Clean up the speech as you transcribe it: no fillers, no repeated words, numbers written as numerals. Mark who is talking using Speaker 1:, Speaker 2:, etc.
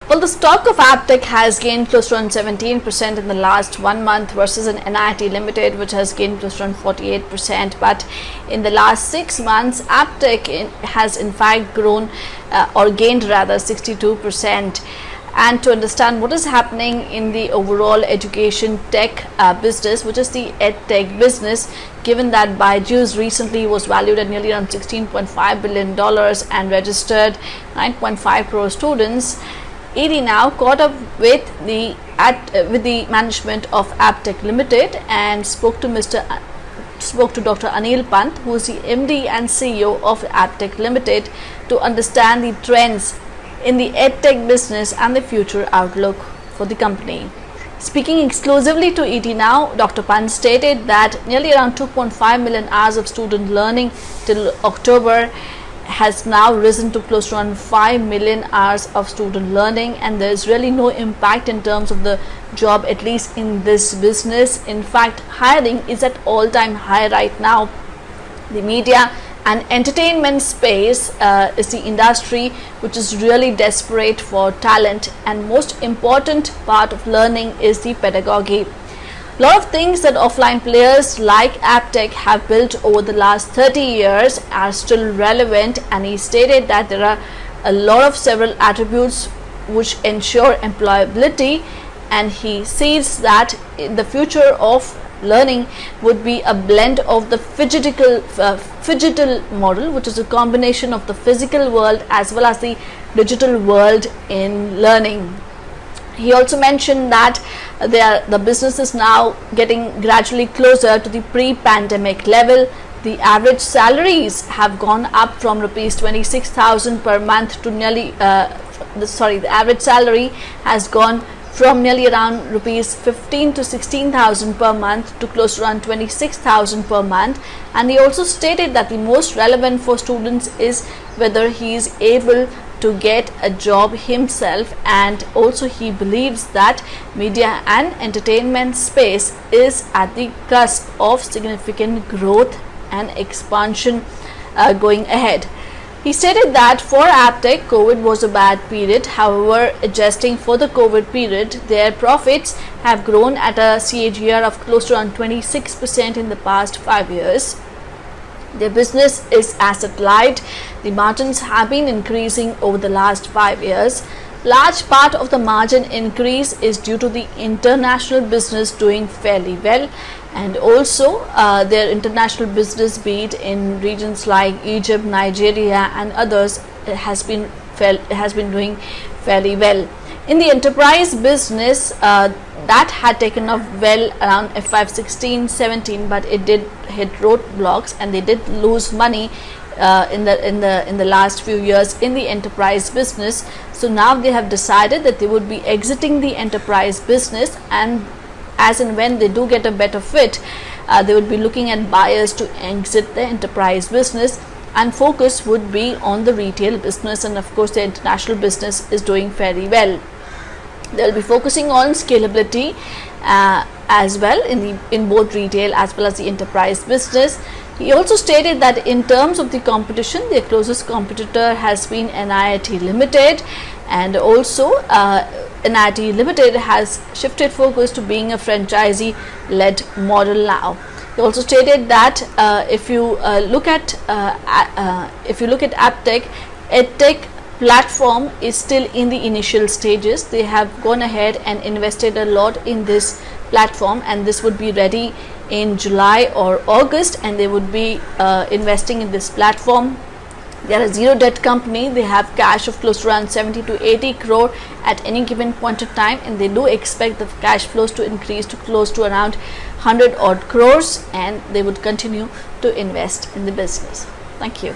Speaker 1: Well, the stock of Aptech has gained close to around 17% in the last 1 month versus an NIT Limited, which has gained close to around 48%. But in the last 6 months, Aptech has in fact grown or gained rather 62%. And to understand what is happening in the overall education tech business, which is the EdTech business, given that Byju's recently was valued at nearly around $16.5 billion and registered 9.5 crore students, ED now caught up with the management of Aptech Limited and spoke to Dr Anil Pant, who is the MD and CEO of Aptech Limited, to understand the trends in the EdTech business and the future outlook for the company. Speaking exclusively to ET Now, Dr. Pant stated that nearly around 2.5 million hours of student learning till October has now risen to close to around 5 million hours of student learning, and there is really no impact in terms of the job, at least in this business. In fact, hiring is at all-time high right now. The media and entertainment space is the industry which is really desperate for talent, and most important part of learning is the pedagogy. A lot of things that offline players like Aptech have built over the last 30 years are still relevant, and he stated that there are a lot of several attributes which ensure employability, and he sees that in the future of learning would be a blend of the Phygital model, which is a combination of the physical world as well as the digital world in learning. He also mentioned that the business is now getting gradually closer to the pre-pandemic level. The average salaries have gone up from rupees 26,000 per month to nearly the average salary has gone from nearly around rupees 15 to 16,000 per month to close to around 26,000 per month. And he also stated that the most relevant for students is whether he is able to get a job himself, and also he believes that media and entertainment space is at the cusp of significant growth and expansion going ahead. He stated that for Aptech, COVID was a bad period. However, adjusting for the COVID period, their profits have grown at a CAGR of close to around 26% in the past 5 years. Their business is asset light. The margins have been increasing over the last 5 years. Large part of the margin increase is due to the international business doing fairly well, and also their international business, be it in regions like Egypt, Nigeria and others, has been doing fairly well. In the enterprise business, that had taken off well around FY16-17, but it did hit roadblocks and they did lose money in the last few years in the enterprise business. So now they have decided that they would be exiting the enterprise business, and as and when they do get a better fit, they would be looking at buyers to exit the enterprise business, and focus would be on the retail business, and of course the international business is doing fairly well. They'll be focusing on scalability as well in both retail as well as the enterprise business. He also stated that in terms of the competition, their closest competitor has been NIT Limited, and also NIT Limited has shifted focus to being a franchisee-led model now. He also stated that if you look at Aptech, EdTech platform is still in the initial stages. They have gone ahead and invested a lot in this platform, and this would be ready in July or August, and they would be investing in this platform. They are a zero debt company. They have cash of close to around 70 to 80 crore at any given point of time, and they do expect the cash flows to increase to close to around 100 odd crores, and they would continue to invest in the business. Thank you.